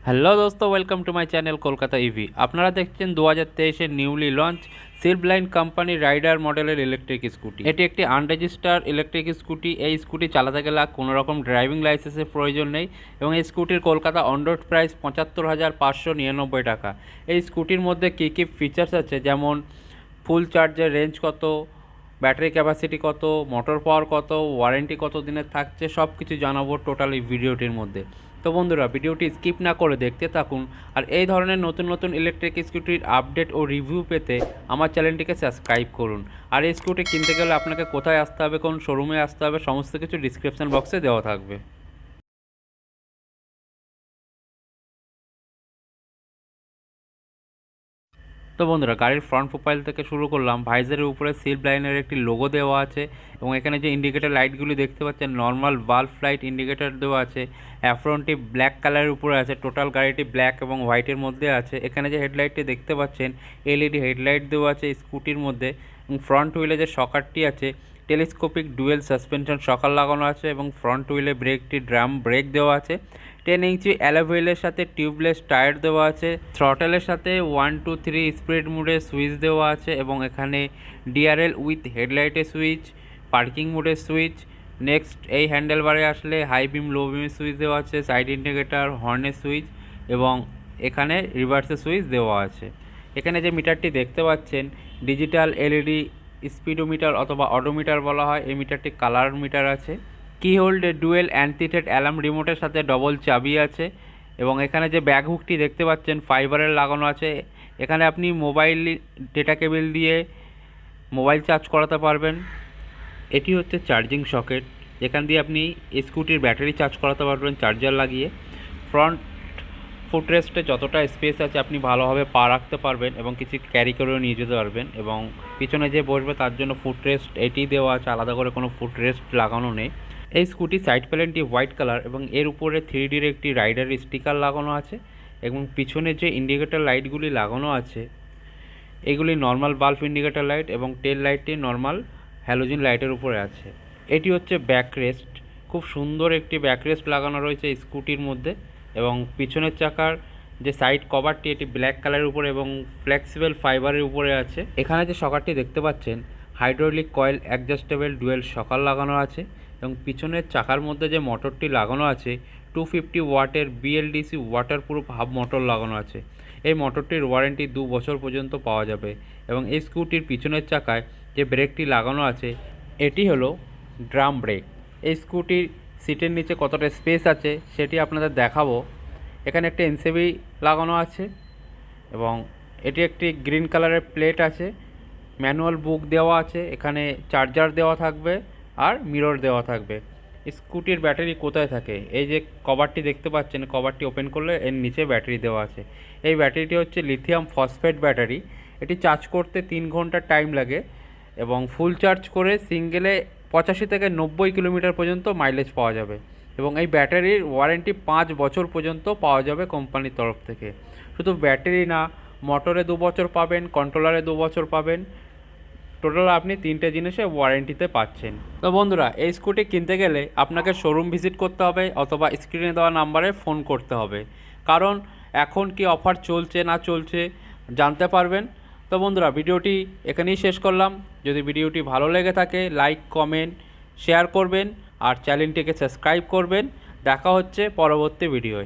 Hello দোস্ত, welcome to my channel Kolkata EV. আপনারা দেখছেন 2023-এর নিউলি লঞ্চ সিল্ভ লাইন কোম্পানি রাইডার মডেলের ইলেকট্রিক স্কুটি। এটি একটি আনরেজিস্টার্ড ইলেকট্রিক স্কুটি। এই স্কুটি চালাতে গেলে কোনো রকম ড্রাইভিং লাইসেন্সের প্রয়োজন নেই এবং এই স্কুটির কলকাতা অন রোড প্রাইস ৭৫,৫৯৯ টাকা। এই স্কুটির মধ্যে কী কী ফিচার্স আছে, যেমন ফুল চার্জের রেঞ্জ কত, ব্যাটারি ক্যাপাসিটি কত, মোটর পাওয়ার কত, ওয়ারেন্টি কত দিনের থাকছে, সব কিছু জানাবো টোটাল এই ভিডিওটির মধ্যে। তো বন্ধুরা, ভিডিওটি স্কিপ না করে দেখতে থাকুন। আর এই ধরনের নতুন নতুন ইলেকট্রিক স্কুটির আপডেট ও রিভিউ পেতে আমার চ্যানেলটিকে সাবস্ক্রাইব করুন। আর এই স্কুটি কিনতে গেলে আপনাকে কোথায় আসতে হবে, কোন শোরুমে আসতে হবে, সমস্ত কিছু ডিসক্রিপশন বক্সে দেওয়া থাকবে। তো বন্ধুরা, গাড়ির ফ্রন্ট প্রোফাইল থেকে শুরু করলাম। ভাইজারের উপরে সিল্ভ লাইনের একটি লোগো দেওয়া আছে এবং এখানে যে ইন্ডিকেটর লাইটগুলি দেখতে পাচ্ছেন, নর্মাল বাল্ব লাইট ইন্ডিকেটর দেওয়া আছে। অ্যাফ্রনটি ব্ল্যাক কালারের উপরে আছে, টোটাল গাড়িটি ব্ল্যাক এবং হোয়াইটের মধ্যে আছে। এখানে যে হেডলাইটটি দেখতে পাচ্ছেন, এলইডি হেডলাইট দেওয়া আছে স্কুটির মধ্যে। এবং ফ্রন্ট হুইলে যে শকারটি আছে, টেলিস্কোপিক ডুয়েল সাসপেনশন শকার লাগানো আছে এবং ফ্রন্ট হুইলে ব্রেকটি ড্রাম ব্রেক দেওয়া আছে। 10 ইঞ্চি অ্যালয় হুইলের সাথে টিউবলেস টায়ার দেওয়া আছে। থ্রটেলের সাথে 1 2 3 স্পিড মোডে সুইচ দেওয়া আছে এবং এখানে ডিআরএল উইথ হেডলাইটের সুইচ, পার্কিং মোডের সুইচ। নেক্সট, এই হ্যান্ডেলবারে আসলে হাই বিম লো বিমের সুইচ দেওয়া আছে, সাইড ইন্ডিকেটার, হর্নের সুইচ এবং এখানে রিভার্সের সুইচ দেওয়া আছে। এখানে যে মিটারটি দেখতে পাচ্ছেন, ডিজিটাল এলইডি স্পিডোমিটার অথবা অডোমিটার বলা হয়। এই মিটারটি কালার মিটার আছে। কি হোল্ডে ডুয়েল অ্যান্টিথেট অ্যালার্ম রিমোটের সাথে ডবল চাবি আছে এবং এখানে যে ব্যাক হুকটি দেখতে পাচ্ছেন ফাইবারের লাগানো আছে। এখানে আপনি মোবাইল ডেটা কেবল দিয়ে মোবাইল চার্জ করাতে পারবেন। এটি হচ্ছে চার্জিং সকেট, যেখান দিয়ে আপনি স্কুটির ব্যাটারি চার্জ করাতে পারবেন চার্জার লাগিয়ে। ফ্রন্ট ফুটরেস্টে যতটা স্পেস আছে আপনি ভালোভাবে পা রাখতে পারবেন এবং কিছু ক্যারি করেও নিয়ে যেতে পারবেন। এবং পিছনে যে বসবে তার জন্য ফুটরেস্ট এটি দেওয়া আছে, আলাদা করে কোনো ফুটরেস্ট লাগানো নেই। এই স্কুটি সাইড প্যানেলটি হোয়াইট কালার এবং এর উপরে 3Dর একটি রাইডার স্টিকার লাগানো আছে এবং পিছনে যে ইন্ডিকেটর লাইটগুলি লাগানো আছে এগুলি নর্মাল বাল্ব ইন্ডিকেটর লাইট এবং টেল লাইটটি নর্মাল হ্যালোজেন লাইটের উপরে আছে। এটি হচ্ছে ব্যাকরেস্ট, খুব সুন্দর একটি ব্যাকরেস্ট লাগানো রয়েছে স্কুটির মধ্যে এবং পিছনের চাকার যে সাইড কভারটি এটি ব্ল্যাক কালারের উপরে এবং ফ্লেক্সিবল ফাইবারের উপরে আছে। এখানে যে শকারটি দেখতে পাচ্ছেন, হাইড্রোলিক কয়েল অ্যাডজাস্টেবল ডুয়েল শকার লাগানো আছে এবং পিছনের চাকার মধ্যে যে মোটরটি লাগানো আছে 250 ওয়াটের বিএলডিসি ওয়াটারপ্রুফ হাফ মোটর লাগানো আছে। এই মোটরটির ওয়ারেন্টি 2 বছর পর্যন্ত পাওয়া যাবে এবং এই স্কুটির পিছনের চাকায় যে ব্রেকটি লাগানো আছে এটি হলো ড্রাম ব্রেক। এই স্কুটির সিটের নিচে কতটা স্পেস আছে সেটি আপনাদের দেখাবো। এখানে একটি এনসিবি লাগানো আছে এবং এটি একটি গ্রিন কালারের প্লেট আছে, ম্যানুয়াল বুক দেওয়া আছে, এখানে চার্জার দেওয়া থাকবে আর মিরর দেওয়া থাকবে। স্কুটির ব্যাটারি কোথায় থাকে, এই যে কভারটি দেখতে পাচ্ছেন, কভারটি ওপেন করলে এর নিচে ব্যাটারি দেওয়া আছে। এই ব্যাটারিটি হচ্ছে লিথিয়াম ফসফেট ব্যাটারি। এটি চার্জ করতে 3 ঘন্টা টাইম লাগে এবং ফুল চার্জ করে সিঙ্গেলে 85 থেকে 90 কিলোমিটার পর্যন্ত মাইলেজ পাওয়া যাবে এবং এই ব্যাটারির ওয়ারেন্টি 5 বছর পর্যন্ত পাওয়া যাবে কোম্পানির তরফ থেকে। শুধু ব্যাটারি না, মোটরে 2 বছর পাবেন, কন্ট্রোলারে 2 বছর পাবেন, টোটাল আপনি 3টে জিনিসে ওয়ারেন্টিতে পাচ্ছেন। তো বন্ধুরা, এই স্কুটি কিনতে গেলে আপনাকে শোরুম ভিজিট করতে হবে অথবা স্ক্রিনে দেওয়া নাম্বারে ফোন করতে হবে, কারণ এখন কি অফার চলছে না চলছে জানতে পারবেন। তো বন্ধুরা, ভিডিওটি এখানেই শেষ করলাম। যদি ভিডিওটি ভালো লেগে থাকে লাইক, কমেন্ট, শেয়ার করবেন আর চ্যানেলটিকে সাবস্ক্রাইব করবেন। দেখা হচ্ছে পরবর্তী ভিডিওয়।